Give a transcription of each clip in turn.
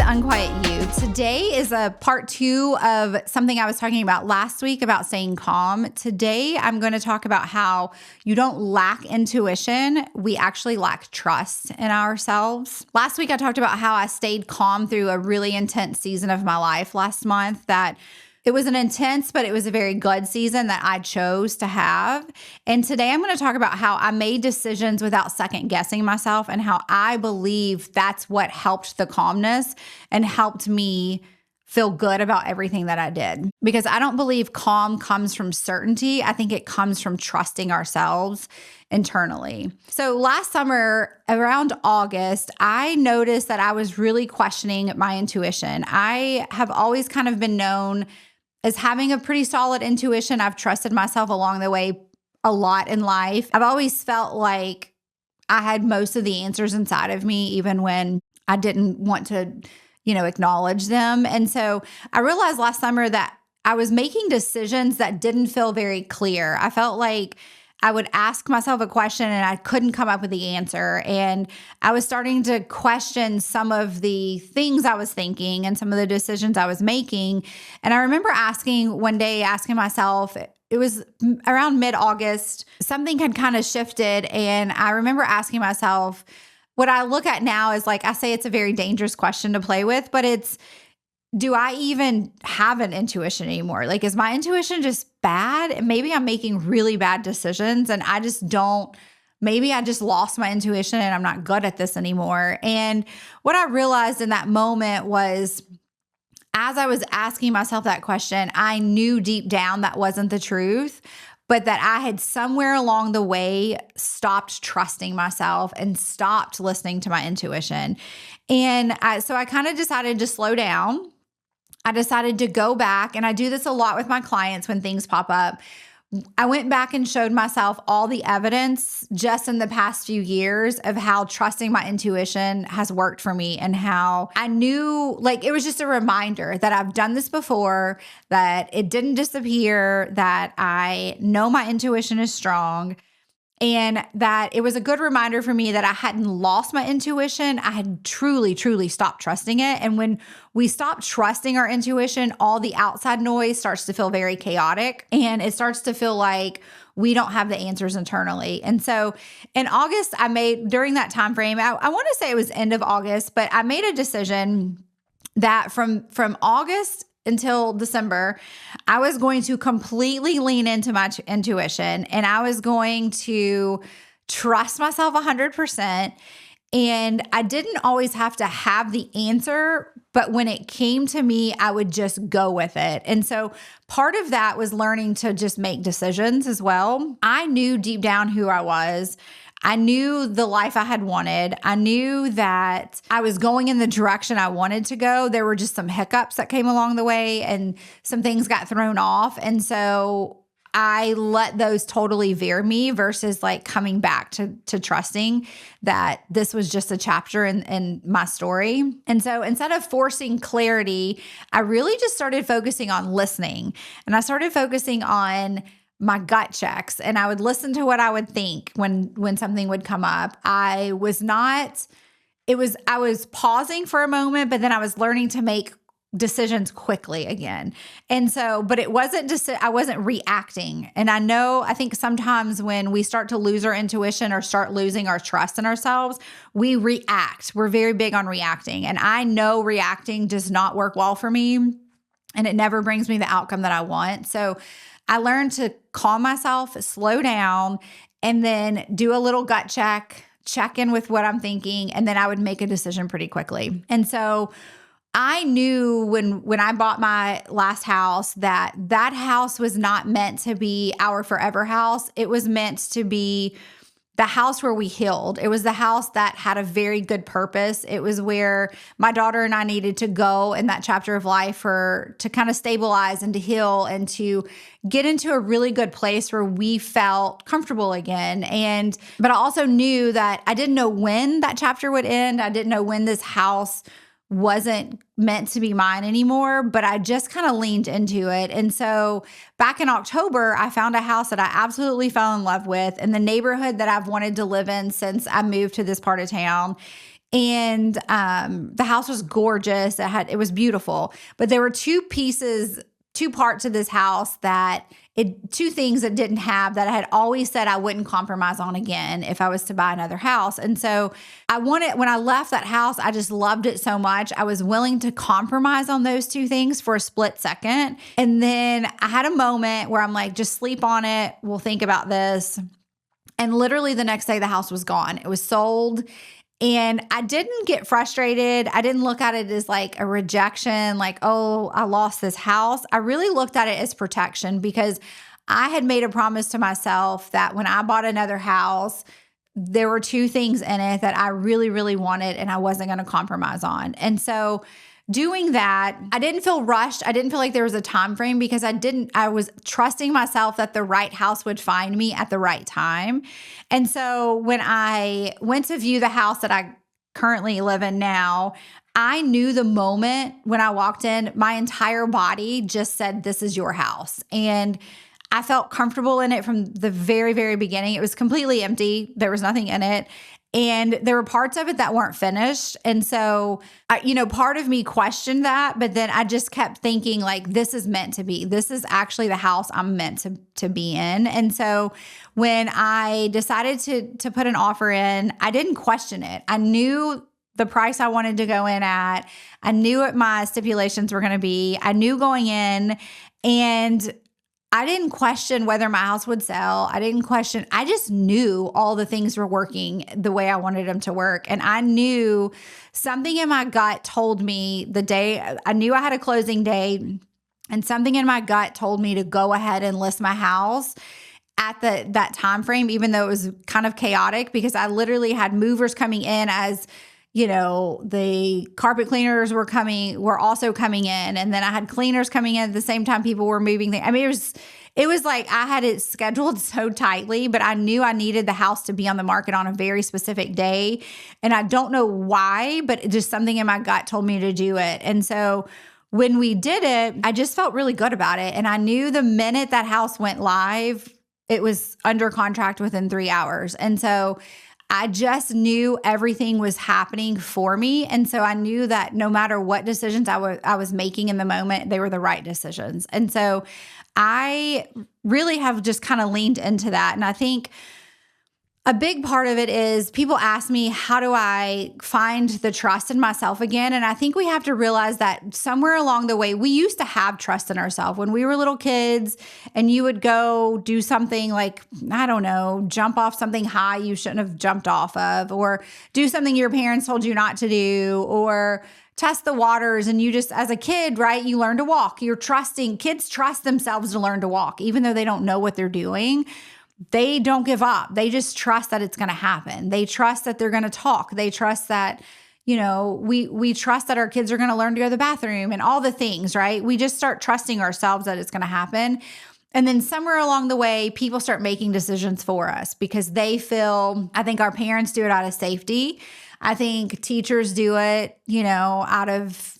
to Unquiet You. Today is a part 2 of something I was talking about last week about staying calm. Today, I'm going to talk about how you don't lack intuition. We actually lack trust in ourselves. Last week, I talked about how I stayed calm through a really intense season of my life last month, that it was an intense, but it was a very good season that I chose to have. And today I'm going to talk about how I made decisions without second guessing myself and how I believe that's what helped the calmness and helped me feel good about everything that I did. Because I don't believe calm comes from certainty. I think it comes from trusting ourselves internally. So last summer, around August, I noticed that I was really questioning my intuition. I have always kind of been known as having a pretty solid intuition. I've trusted myself along the way a lot in life. I've always felt like I had most of the answers inside of me, even when I didn't want to, acknowledge them. And so I realized last summer that I was making decisions that didn't feel very clear. I felt like I would ask myself a question and I couldn't come up with the answer. And I was starting to question some of the things I was thinking and some of the decisions I was making. And I remember asking myself, it was around mid-August, something had kind of shifted. And I remember asking myself, what I look at now is I say it's a very dangerous question to play with, but it's, do I even have an intuition anymore? Is my intuition just bad? Maybe I'm making really bad decisions and maybe I just lost my intuition and I'm not good at this anymore. And what I realized in that moment was, as I was asking myself that question, I knew deep down that wasn't the truth, but that I had somewhere along the way stopped trusting myself and stopped listening to my intuition. And so I kind of decided to slow down. I decided to go back, and I do this a lot with my clients when things pop up. I went back and showed myself all the evidence just in the past few years of how trusting my intuition has worked for me, and how I knew, it was just a reminder that I've done this before, that it didn't disappear, that I know my intuition is strong. And that it was a good reminder for me that I hadn't lost my intuition. I had truly, truly stopped trusting it. And when we stop trusting our intuition, all the outside noise starts to feel very chaotic. And it starts to feel like we don't have the answers internally. And so in August, during that time frame, I want to say it was end of August, but I made a decision that from August until December, I was going to completely lean into my intuition, and I was going to trust myself 100%. And I didn't always have to have the answer, but when it came to me, I would just go with it. And so part of that was learning to just make decisions as well. I knew deep down who I was. I knew the life I had wanted. I knew that I was going in the direction I wanted to go. There were just some hiccups that came along the way and some things got thrown off. And so I let those totally veer me versus coming back to trusting that this was just a chapter in my story. And so instead of forcing clarity, I really just started focusing on listening. And I started focusing on my gut checks, and I would listen to what I would think when something would come up. I was pausing for a moment, but then I was learning to make decisions quickly again. And so, but it wasn't just, I wasn't reacting. And I think sometimes when we start to lose our intuition or start losing our trust in ourselves, we react. We're very big on reacting. And I know reacting does not work well for me, and it never brings me the outcome that I want. So I learned to calm myself, slow down, and then do a little gut check in with what I'm thinking, and then I would make a decision pretty quickly. And so I knew when I bought my last house that house was not meant to be our forever house. It was meant to be the house where we healed. It was the house that had a very good purpose. It was where my daughter and I needed to go in that chapter of life to kind of stabilize and to heal and to get into a really good place where we felt comfortable again. But I also knew that I didn't know when that chapter would end. I didn't know when this house wasn't meant to be mine anymore, but I just kind of leaned into it. And so back in October, I found a house that I absolutely fell in love with in the neighborhood that I've wanted to live in since I moved to this part of town. And the house was gorgeous. It was beautiful, but there were two parts of this house two things that didn't have that I had always said I wouldn't compromise on again if I was to buy another house. And so when I left that house, I just loved it so much. I was willing to compromise on those two things for a split second. And then I had a moment where I'm like, just sleep on it. We'll think about this. And literally the next day, the house was gone. It was sold. And I didn't get frustrated. I didn't look at it as like a rejection, like, oh, I lost this house. I really looked at it as protection because I had made a promise to myself that when I bought another house, there were two things in it that I really, really wanted and I wasn't going to compromise on. And so doing that, I didn't feel rushed. I didn't feel like there was a time frame because I was trusting myself that the right house would find me at the right time. And so when I went to view the house that I currently live in now, I knew the moment when I walked in, my entire body just said, this is your house. And I felt comfortable in it from the very, very beginning. It was completely empty. There was nothing in it. And there were parts of it that weren't finished. And so, part of me questioned that, but then I just kept thinking like, this is meant to be. This is actually the house I'm meant to be in. And so when I decided to put an offer in, I didn't question it. I knew the price I wanted to go in at. I knew what my stipulations were going to be. I knew going in, and I didn't question whether my house would sell. I just knew all the things were working the way I wanted them to work. And I knew something in my gut told me I knew I had a closing date, and something in my gut told me to go ahead and list my house at that time frame, even though it was kind of chaotic because I literally had movers coming in as the carpet cleaners were also coming in. And then I had cleaners coming in at the same time people were moving things. I mean, it was like I had it scheduled so tightly, but I knew I needed the house to be on the market on a very specific day. And I don't know why, but just something in my gut told me to do it. And so when we did it, I just felt really good about it. And I knew the minute that house went live, it was under contract within 3 hours. And so I just knew everything was happening for me. And so I knew that no matter what decisions I was making in the moment, they were the right decisions. And so I really have just kind of leaned into that. And I think a big part of it is people ask me, how do I find the trust in myself again? And I think we have to realize that somewhere along the way, we used to have trust in ourselves. When we were little kids and you would go do something like, I don't know, jump off something high you shouldn't have jumped off of, or do something your parents told you not to do, or test the waters. And you just, as a kid, right, you learn to walk. Kids trust themselves to learn to walk, even though they don't know what they're doing. They don't give up. They just trust that it's going to happen. They trust that they're going to talk. They trust that, we trust that our kids are going to learn to go to the bathroom and all the things, right? We just start trusting ourselves that it's going to happen. And then somewhere along the way, people start making decisions for us because they feel, I think our parents do it out of safety. I think teachers do it, out of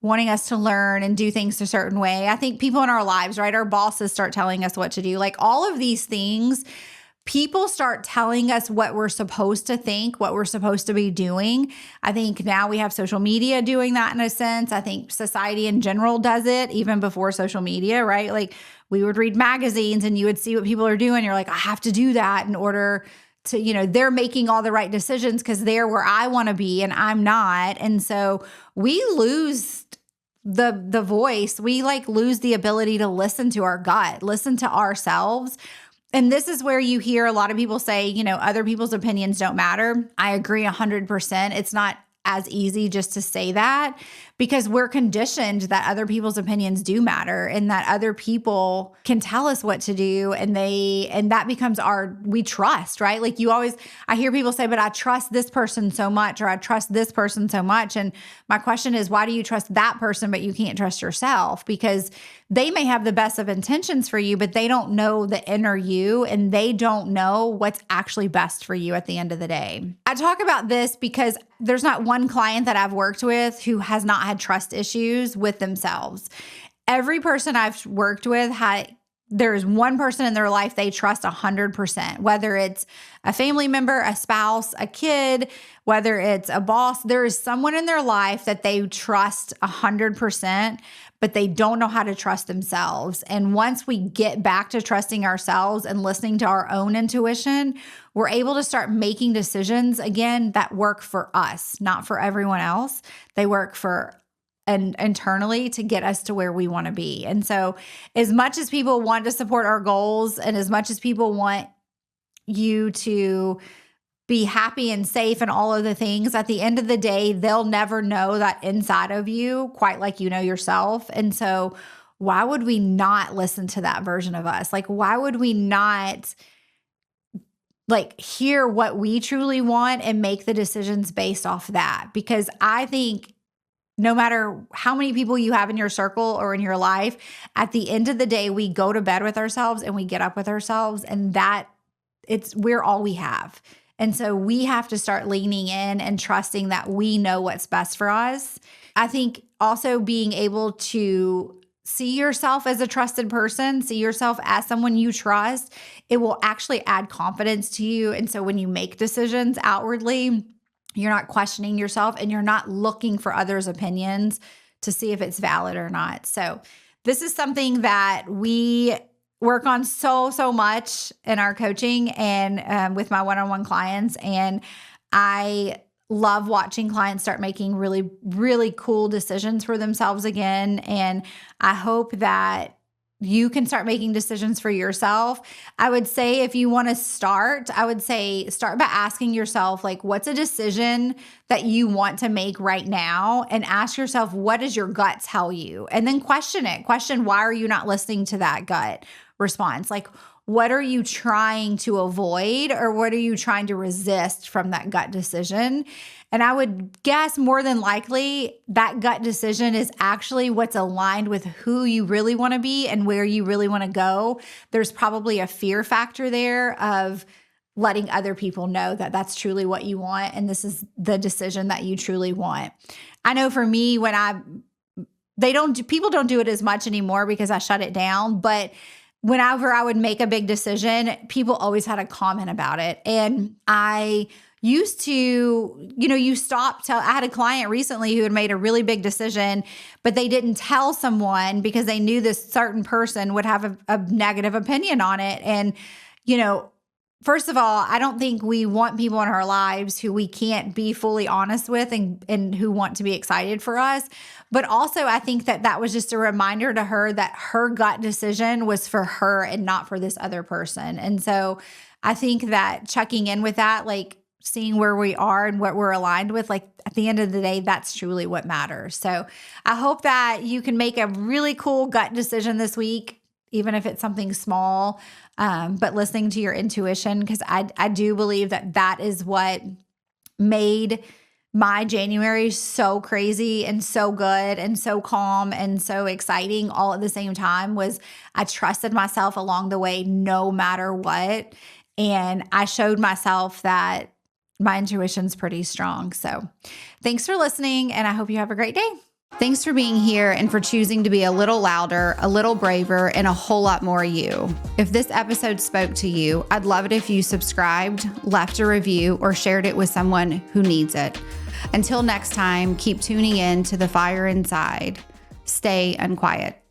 wanting us to learn and do things a certain way. I think people in our lives, right? Our bosses start telling us what to do. Like all of these things, people start telling us what we're supposed to think, what we're supposed to be doing. I think now we have social media doing that in a sense. I think society in general does it even before social media, right? Like we would read magazines and you would see what people are doing. You're like, I have to do that in order to, they're making all the right decisions because they're where I want to be and I'm not. And so we lose the voice. We lose the ability to listen to our gut, listen to ourselves. And this is where you hear a lot of people say, other people's opinions don't matter. I agree 100%. It's not as easy just to say that because we're conditioned that other people's opinions do matter and that other people can tell us what to do and that becomes we trust, right? Like I hear people say, but I trust this person so much or I trust this person so much. And my question is, why do you trust that person, but you can't trust yourself? Because they may have the best of intentions for you, but they don't know the inner you and they don't know what's actually best for you at the end of the day. I talk about this because there's not one client that I've worked with who has not had trust issues with themselves. Every person I've worked with there's one person in their life they trust 100%, whether it's a family member, a spouse, a kid, whether it's a boss, there is someone in their life that they trust 100%, but they don't know how to trust themselves. And once we get back to trusting ourselves and listening to our own intuition, we're able to start making decisions again that work for us, not for everyone else. They work for and internally to get us to where we want to be. And so as much as people want to support our goals and as much as people want you to be happy and safe and all of the things, at the end of the day, they'll never know that inside of you quite like you know yourself. And so why would we not listen to that version of us? Like, why would we not hear what we truly want and make the decisions based off that? Because I think no matter how many people you have in your circle or in your life, at the end of the day, we go to bed with ourselves and we get up with ourselves, and we're all we have. And so we have to start leaning in and trusting that we know what's best for us. I think also being able to see yourself as a trusted person, see yourself as someone you trust, it will actually add confidence to you. And so when you make decisions outwardly, you're not questioning yourself and you're not looking for others' opinions to see if it's valid or not. So this is something that we work on so much in our coaching and with my one-on-one clients. And I love watching clients start making really, really cool decisions for themselves again. And I hope that you can start making decisions for yourself. I would say if you want to start, I would say start by asking yourself, what's a decision that you want to make right now? And ask yourself, what does your gut tell you? And then question it. Question, why are you not listening to that gut response? What are you trying to avoid or what are you trying to resist from that gut decision? And I would guess more than likely that gut decision is actually what's aligned with who you really want to be and where you really want to go. There's probably a fear factor there of letting other people know that that's truly what you want and this is the decision that you truly want. I know for me, people don't do it as much anymore because I shut it down, but whenever I would make a big decision, people always had a comment about it. And I used to, I had a client recently who had made a really big decision, but they didn't tell someone because they knew this certain person would have a negative opinion on it. And, first of all, I don't think we want people in our lives who we can't be fully honest with and who want to be excited for us. But also, I think that was just a reminder to her that her gut decision was for her and not for this other person. And so I think that checking in with that, seeing where we are and what we're aligned with, at the end of the day, that's truly what matters. So I hope that you can make a really cool gut decision this week, even if it's something small, but listening to your intuition, because I do believe that is what made my January so crazy and so good and so calm and so exciting all at the same time. Was I trusted myself along the way no matter what. And I showed myself that my intuition's pretty strong. So thanks for listening, and I hope you have a great day. Thanks for being here and for choosing to be a little louder, a little braver, and a whole lot more you. If this episode spoke to you, I'd love it if you subscribed, left a review, or shared it with someone who needs it. Until next time, keep tuning in to the fire inside. Stay unquiet.